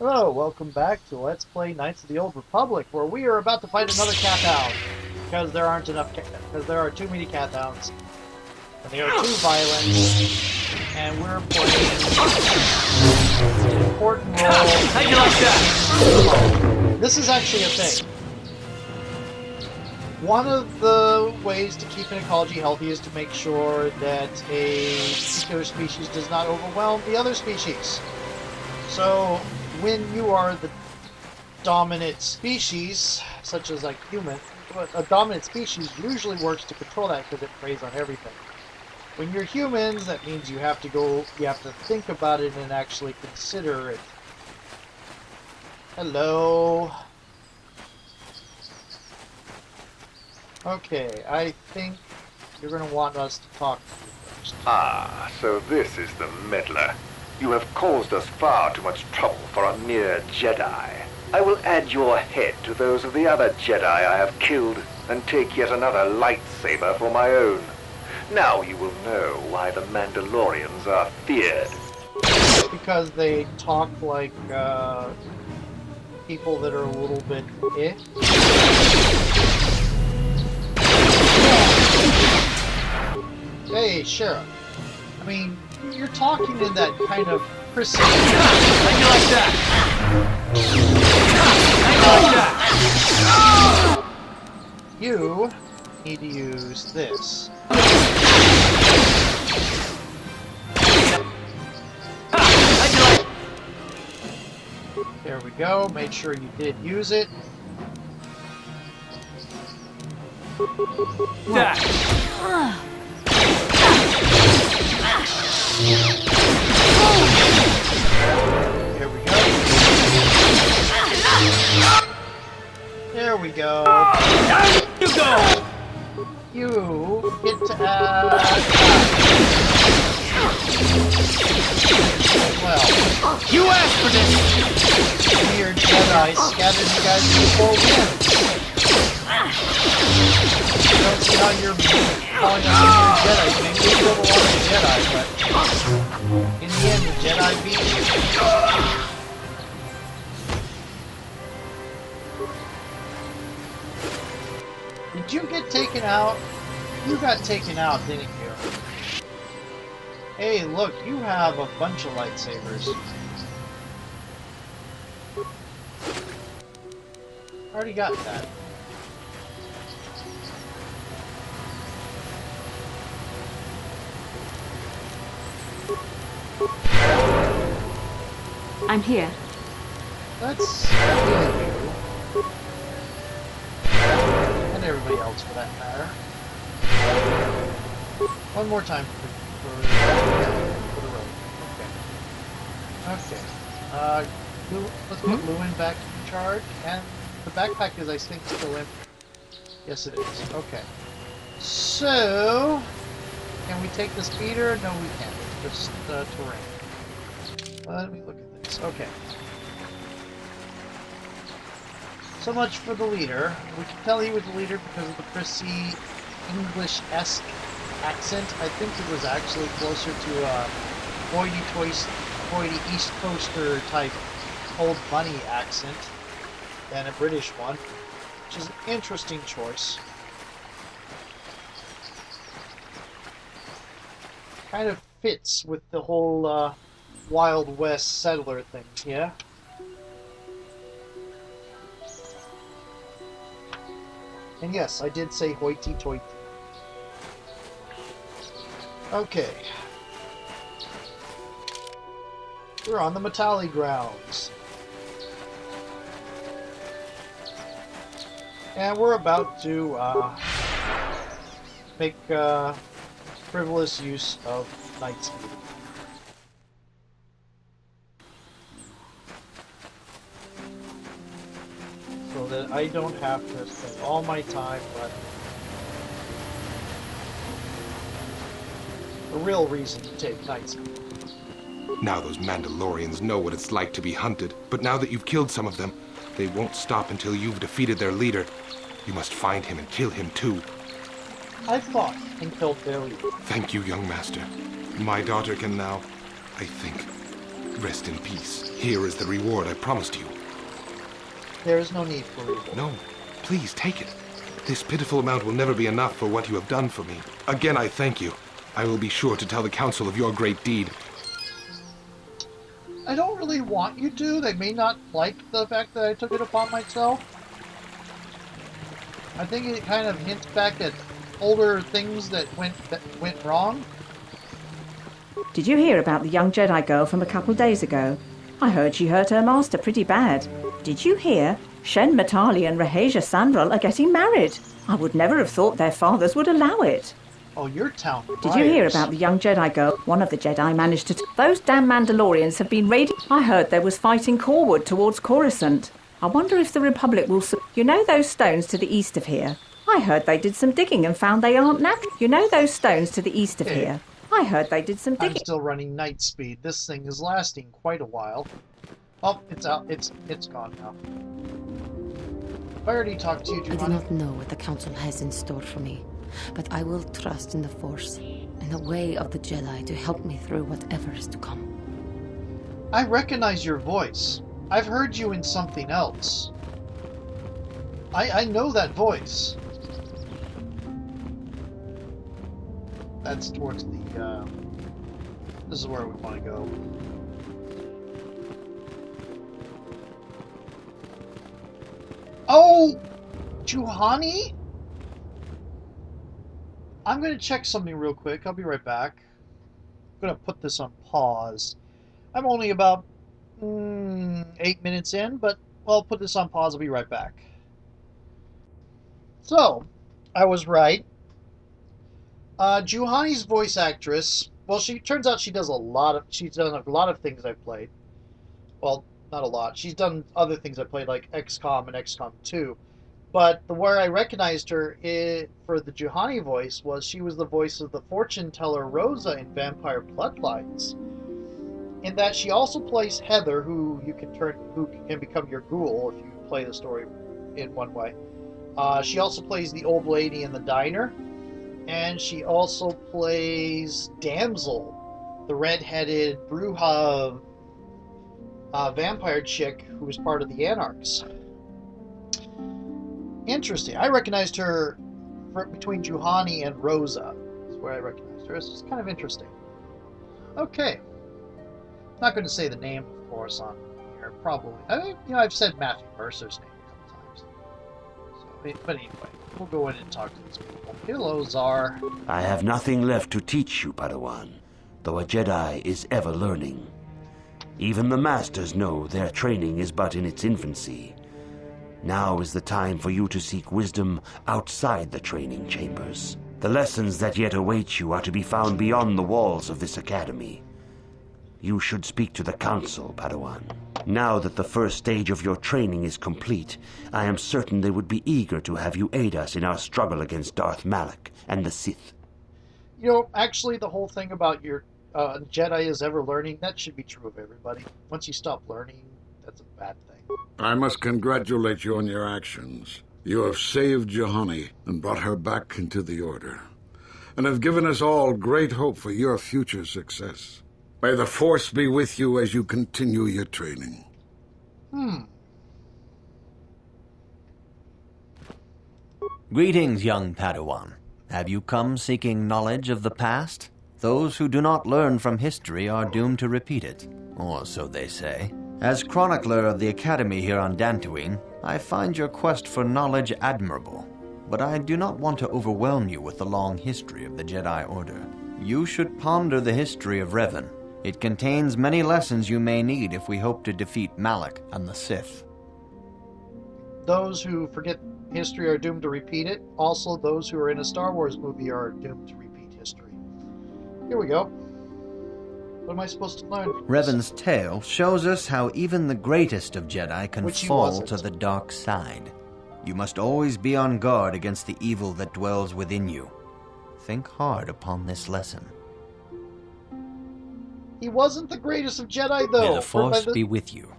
Hello, welcome back to Let's Play Knights of the Old Republic, where we are about to fight another cat hound. Because there aren't enough because there are too many cat hounds. And they are too violent. And we're playing an important role. How'd you like that? This is actually a thing. One of the ways to keep an ecology healthy is to make sure that a particular species does not overwhelm the other species. So, when you are the dominant species, such as like human, a dominant species usually works to control that because it preys on everything. When you're humans, that means you have to think about it and actually consider it. Hello. Okay, I think you're going to want us to talk to you first. Ah, so this is the meddler. You have caused us far too much trouble for a mere Jedi. I will add your head to those of the other Jedi I have killed, and take yet another lightsaber for my own. Now you will know why the Mandalorians are feared. Because they talk like, people that are a little bit eh? Hey, Sheriff. I mean, you're talking in that kind of pristine. How'd you like that? How'd you like that? You need to use this. How'd you like? There we go. Make sure you did use it. That. Here we go. There we go. Down you go. You get to add. Well, You asked for this. weird Jedi scattered you guys to the four winds. I don't see how you're calling us a weird Jedi. Maybe we killed a lot of Jedi, but in the end, the Jedi beat you. Did you get taken out? You got taken out, didn't you? Hey, look, you have a bunch of lightsabers. Already got that. I'm here. That's really you. And everybody else for that matter. One more time for the road. Okay. Okay. Let's put Lewin back in charge. And the backpack is, I think, still in. Yes, it is. Okay. So, can we take the speeder? No, we can't. Just terrain. Let me look at this. Okay. So much for the leader. We can tell he was the leader because of the prissy English-esque accent. I think it was actually closer to a hoity East Coaster type old money accent than a British one, which is an interesting choice. Kind of fits with the whole Wild West settler thing, yeah? And yes, I did say hoity-toity. Okay. We're on the Matale grounds. And we're about to make frivolous use of night speed. So that I don't have to spend all my time, but a real reason to take night speed. Now those Mandalorians know what it's like to be hunted, but now that you've killed some of them, they won't stop until you've defeated their leader. You must find him and kill him too. I fought and killed their leader. Thank you, young master. My daughter can now, I think, Rest in peace. Here is the reward I promised you. There is no need for reward. No, please take it. This pitiful amount will never be enough for what you have done for me. Again, I thank you. I will be sure to tell the council of your great deed. I don't really want you to. They may not like the fact that I took it upon myself. I think it kind of hints back at older things that went wrong. Did you hear about the young Jedi girl from a couple days ago? I heard she hurt her master pretty bad. Did you hear? Sandral-Matale and Sandral are getting married. I would never have thought their fathers would allow it. Oh, your town. Did you hear about the young Jedi girl? One of the Jedi managed to... Those damn Mandalorians have been raiding... I heard there was fighting Corwood towards Coruscant. I wonder if the Republic will... You know those stones to the east of here? I heard they did some digging and found they aren't natural. You know those stones to the east of here? I heard they did some digging. I'm still running night speed. This thing is lasting quite a while. Oh, it's out. It's gone now. I already talked to you, I Giovanni. do not know what the Council has in store for me, but I will trust in the Force and the way of the Jedi to help me through whatever is to come. I recognize your voice. I've heard you in something else. I know that voice. That's towards the, this is where we want to go. Oh! Juhani? I'm going to check something real quick. I'll be right back. I'm going to put this on pause. I'm only about 8 minutes in, but I'll put this on pause. I'll be right back. So, I was right. Juhani's voice actress, well, she turns out she's done a lot of things I've played. Well, not a lot. She's done other things I played, like XCOM and XCOM 2. But where I recognized her for the Juhani voice was she was the voice of the fortune teller Rosa in Vampire Bloodlines. In that she also plays Heather, who can become your ghoul if you play the story in one way. She also plays the old lady in the diner, and she also plays Damsel, the red-headed Bruja vampire chick who was part of the Anarchs. Interesting. I recognized her between Juhani and Rosa. That's where I recognized her. It's kind of interesting. Okay. Not going to say the name, of course, on here. Probably. I mean, I've said Matthew Mercer's name a couple times. So, but anyway, we'll go in and talk to these people. Hello, Czar. I have nothing left to teach you, Padawan, though a Jedi is ever learning. Even the Masters know their training is but in its infancy. Now is the time for you to seek wisdom outside the training chambers. The lessons that yet await you are to be found beyond the walls of this academy. You should speak to the Council, Padawan. Now that the first stage of your training is complete, I am certain they would be eager to have you aid us in our struggle against Darth Malak and the Sith. Actually, the whole thing about your Jedi is ever learning, that should be true of everybody. Once you stop learning, that's a bad thing. I must congratulate you on your actions. You have saved Juhani and brought her back into the Order, and have given us all great hope for your future success. May the Force be with you as you continue your training. Greetings, young Padawan. Have you come seeking knowledge of the past? Those who do not learn from history are doomed to repeat it, or so they say. As chronicler of the Academy here on Dantooine, I find your quest for knowledge admirable, but I do not want to overwhelm you with the long history of the Jedi Order. You should ponder the history of Revan. It contains many lessons you may need if we hope to defeat Malak and the Sith. Those who forget history are doomed to repeat it. Also, those who are in a Star Wars movie are doomed to repeat history. Here we go. What am I supposed to learn? Revan's tale shows us how even the greatest of Jedi can Which he fall wasn't. to the dark side. You must always be on guard against the evil that dwells within you. Think hard upon this lesson. He wasn't the greatest of Jedi, though. May the Force be with you.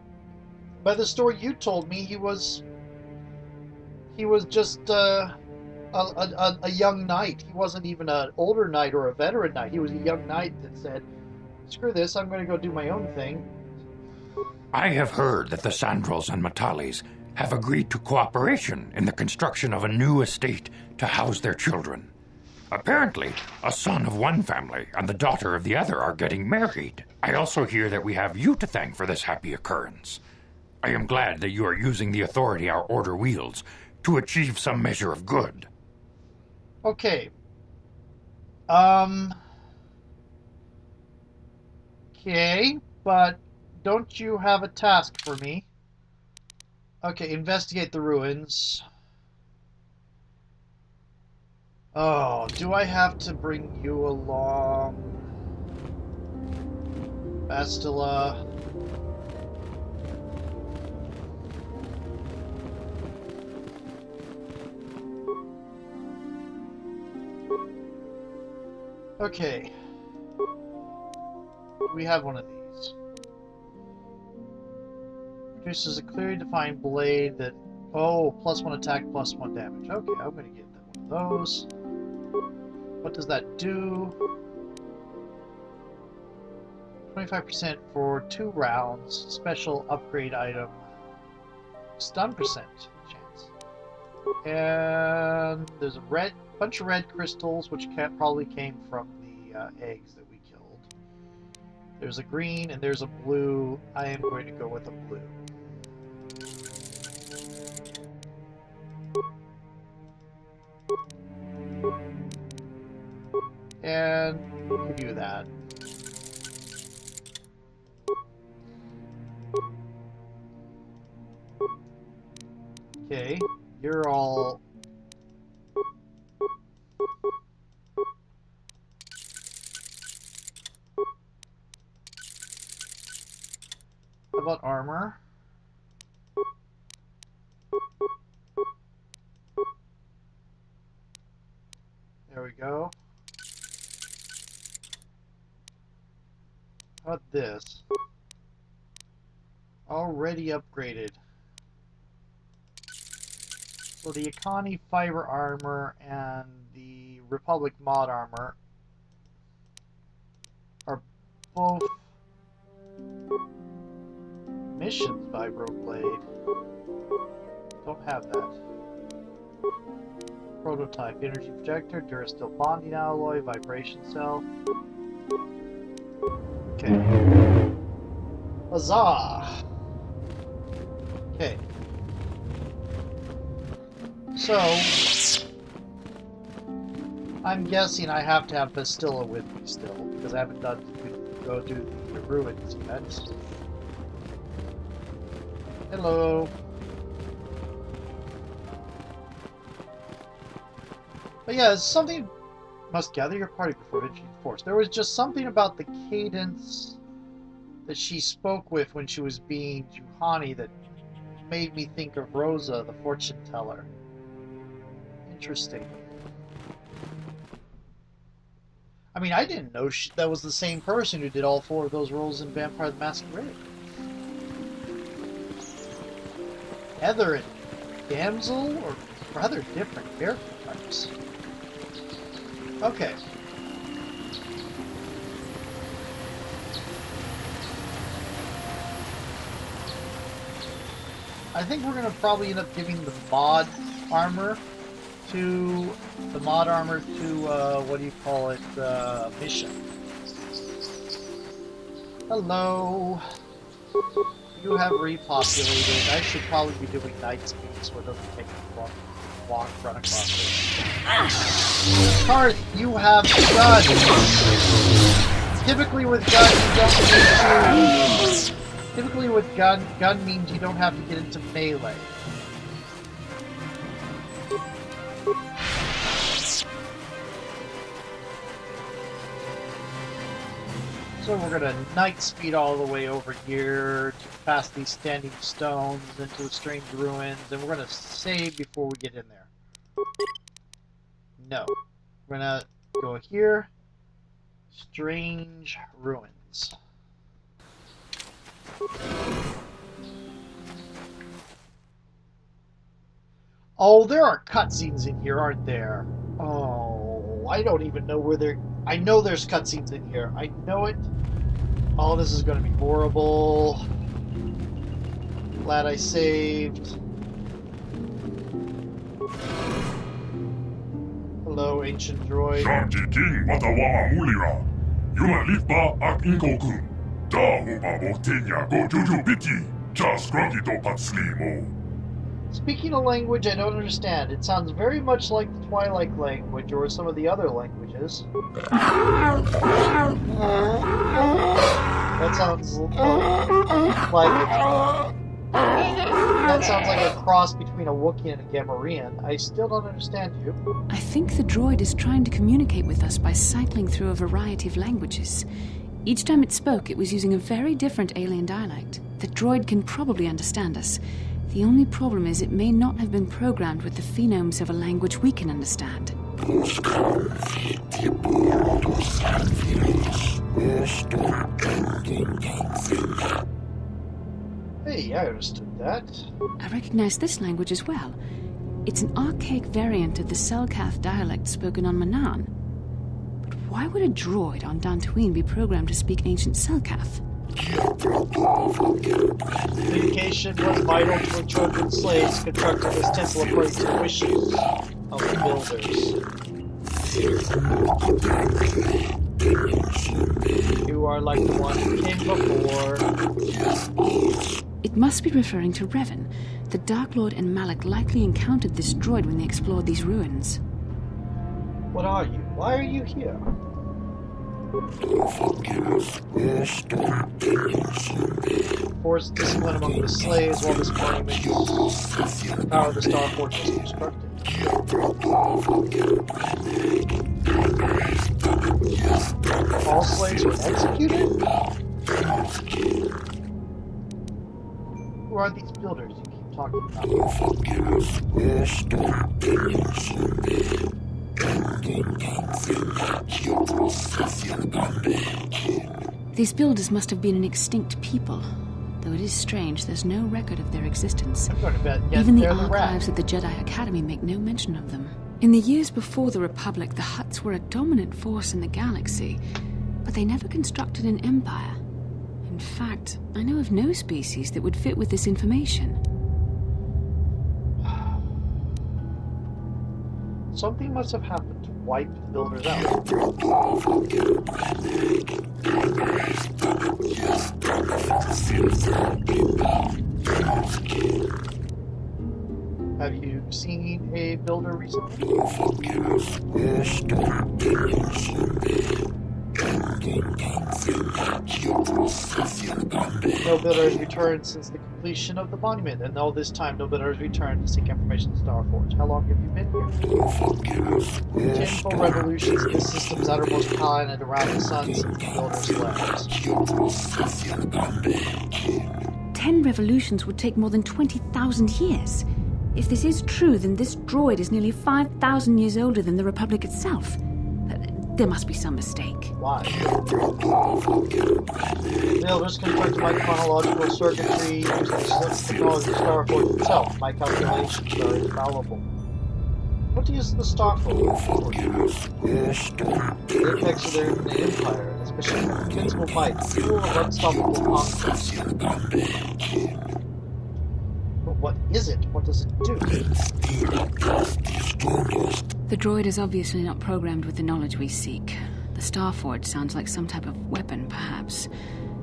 By the story you told me, he was just a young knight. He wasn't even an older knight or a veteran knight. He was a young knight that said, screw this, I'm going to go do my own thing. I have heard that the Sandrals and Matales have agreed to cooperation in the construction of a new estate to house their children. Apparently, a son of one family and the daughter of the other are getting married. I also hear that we have you to thank for this happy occurrence. I am glad that you are using the authority our order wields to achieve some measure of good. Okay. Okay, but don't you have a task for me? Okay, investigate the ruins. Oh, do I have to bring you along? Bastila. Okay. We have one of these. Produces a clearly defined blade that... Oh, +1 attack, +1 damage. Okay, I'm gonna get one of those. What does that do? 25% for 2 rounds. Special upgrade item. Stun percent chance. And there's a bunch of red crystals, which probably came from the eggs that we killed. There's a green and there's a blue. I am going to go with a blue. And give you that. Okay, you're all... How about armor? There we go. How about this? Already upgraded. So the Akani fiber armor and the Republic mod armor are both missions Vibroblade. Don't have that. Prototype energy projector, Durasteel bonding alloy, vibration cell. Okay. Huzzah! Okay. So, I'm guessing I have to have Bastila with me still, because I haven't go do the ruins yet. Hello. But yeah, something must gather your party before venturing forth. There was just something about the cadence that she spoke with when she was being Juhani that made me think of Rosa, the fortune teller. Interesting. I mean, I didn't know that was the same person who did all 4 of those roles in Vampire the Masquerade. Heather and Damsel are rather different character types. Okay. I think we're going to probably end up giving the mod armor to what do you call it, mission. Hello. You have repopulated. I should probably be doing night speeds so it doesn't take a long walk run across it. Karth, you have gun. Typically with gun, you don't need to... Typically with gun means you don't have to get into melee. So we're gonna night speed all the way over here to past these standing stones into the strange ruins, and we're gonna save before we get in there. No. We're gonna go here. Strange ruins. Oh, there are cutscenes in here, aren't there? Oh, I don't even know where they're... I know there's cutscenes in here. I know it. Oh, this is going to be horrible. Glad I saved. Hello, ancient droid. Shanti King Matawa Mulira. Yuma Lipa ak Inkokun. Da Huba Botenya go Juju Biti. Just Grungito Patslimo. Speaking a language I don't understand, it sounds very much like the Twilight language or some of the other languages. That sounds like a cross between a Wookiee and a Gamorrean. I still don't understand you. I think the droid is trying to communicate with us by cycling through a variety of languages. Each time it spoke, it was using a very different alien dialect. The droid can probably understand us. The only problem is it may not have been programmed with the phonemes of a language we can understand. Hey, I understood that. I recognize this language as well. It's an archaic variant of the Selkath dialect spoken on Manan. But why would a droid on Dantooine be programmed to speak ancient Selkath? Communication was vital to ensure slaves constructed this temple according to the wishes of the builders. You are like the one who came before. It must be referring to Revan. The Dark Lord and Malak likely encountered this droid when they explored these ruins. What are you? Why are you here? Force discipline among the slaves while this monument the power of the Star Forge was constructed. All slaves were executed? Who are these builders you keep talking about? These builders must have been an extinct people. Though it is strange, there's no record of their existence. Even the archives of the Jedi Academy make no mention of them. In the years before the Republic, the Hutts were a dominant force in the galaxy, but they never constructed an empire. In fact, I know of no species that would fit with this information. Something must have happened to wipe the builders out. Have you seen a builder recently? No builder has returned since the completion of the monument, and all this time no builder has returned to seek information in Starforge. How long have you been here? 10 full revolutions in the system's outermost planet around the sun since the builders left. 10 revolutions would take more than 20,000 years. If this is true, then this droid is nearly 5,000 years older than the Republic itself. There must be some mistake. Why? The elders constructed my chronological circuitry using the technology of Starforge itself. My calculations are infallible. What is the Starforge? The apex of their infinite empire, and its machine of invincible might, full of unstoppable conquest. But what is it? What does it do? The droid is obviously not programmed with the knowledge we seek. The Starforge sounds like some type of weapon, perhaps.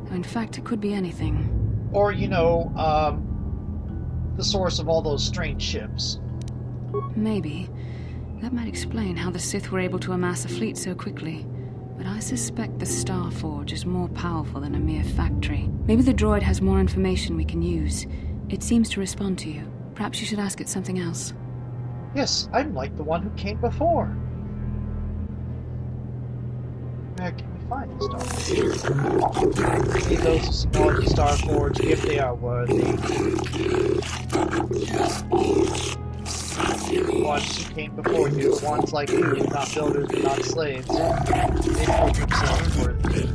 Though in fact, it could be anything. Or, the source of all those strange ships. Maybe. That might explain how the Sith were able to amass a fleet so quickly. But I suspect the Starforge is more powerful than a mere factory. Maybe the droid has more information we can use. It seems to respond to you. Perhaps you should ask it something else. Yes, I'm like the one who came before. Where can we find the Starforge? Need those who acknowledge the Starforge if they are worthy. The ones who came before you, the ones like you, not builders but not slaves. They proved themselves worthy.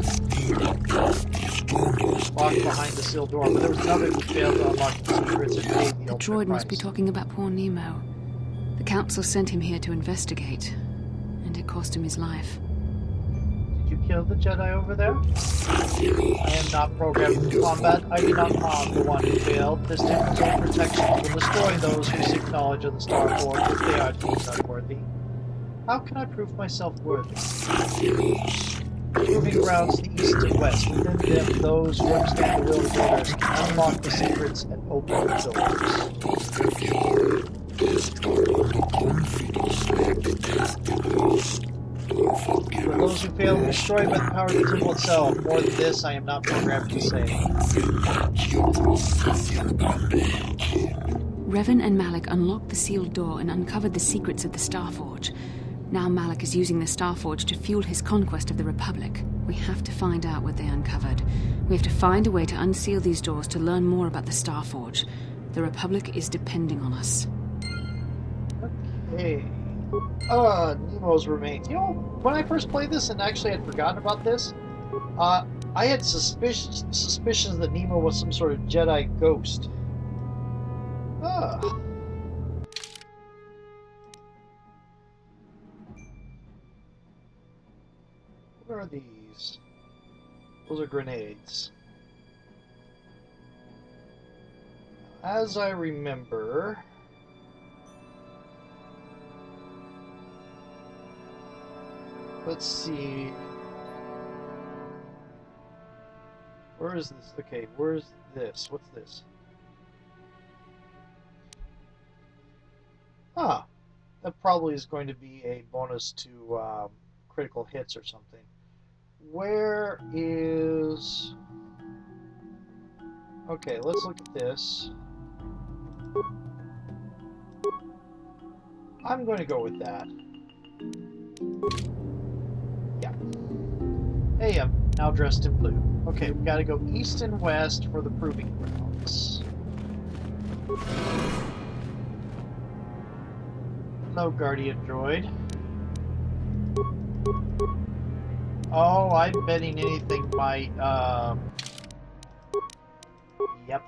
Locked behind the sealed door, but there was another who failed to unlock the secrets and paid the droid must be talking about poor Nemo. The Council sent him here to investigate, and it cost him his life. Did you kill the Jedi over there? I am not programmed for combat. I do not harm the one who failed. This temple's own protection will destroy those who seek knowledge of the Star Forge if they are deemed unworthy. How can I prove myself worthy? Proving grounds to the east and west. Within them, those who understand the will of the builders can unlock the secrets and open the doors. For those who fail, destroyed by the power of the temple itself. More than this, I am not programmed to say. Revan and Malak unlocked the sealed door and uncovered the secrets of the Starforge. Now Malak is using the Starforge to fuel his conquest of the Republic. We have to find out what they uncovered. We have to find a way to unseal these doors to learn more about the Starforge. The Republic is depending on us. Okay. Nemo's remains. You know, when I first played this and actually had forgotten about this, I had suspicions that Nemo was some sort of Jedi ghost. What are these? Those are grenades. As I remember... Let's see... Where is this? Okay, where's this? What's this? Ah, that probably is going to be a bonus to critical hits or something. Where is... Okay, let's look at this. I'm going to go with that. Yeah. Hey, I'm now dressed in blue. Okay, we gotta go east and west for the proving grounds. Hello, Guardian Droid. Oh, I'm betting anything might, Yep.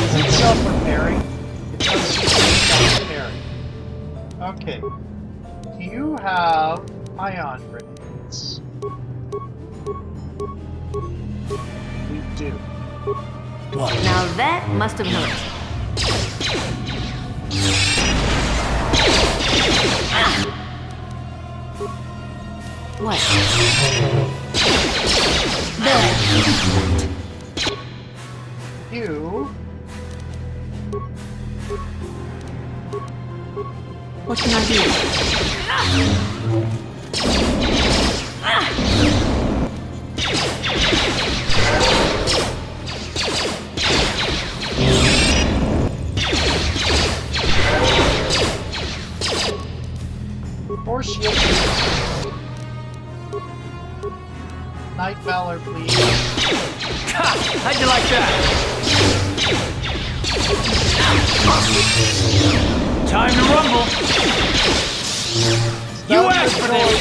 Is it self-repairing? It does seem to be self-repairing. Okay. Do you have ion grenades? We do. Now that must have hurt. What? There. You... What can I do? Or shield. Night Valor, please. How'd you like that? Time to rumble. You asked for this.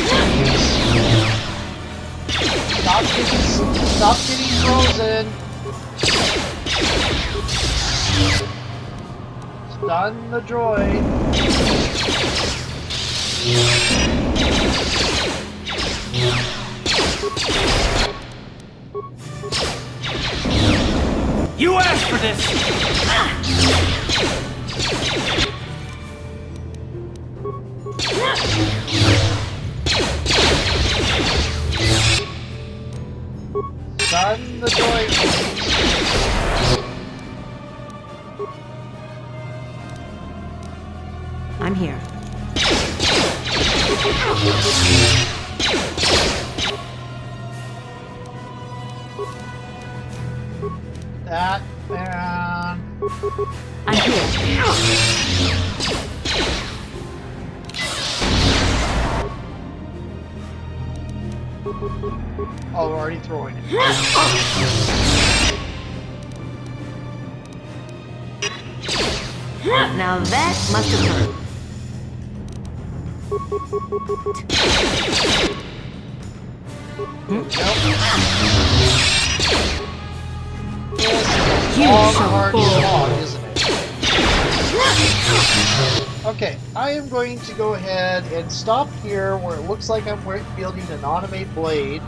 Stop getting frozen. Stun the droid. You asked for this! Stun the droid. I'm here. That and... I'm here. Oh, already throwing it. Now that must have hurt. Isn't it? Okay, I am going to go ahead and stop here where it looks like I'm wielding an automate blade,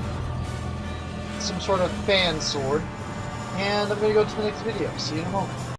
some sort of fan sword, and I'm going to go to the next video. See you in a moment.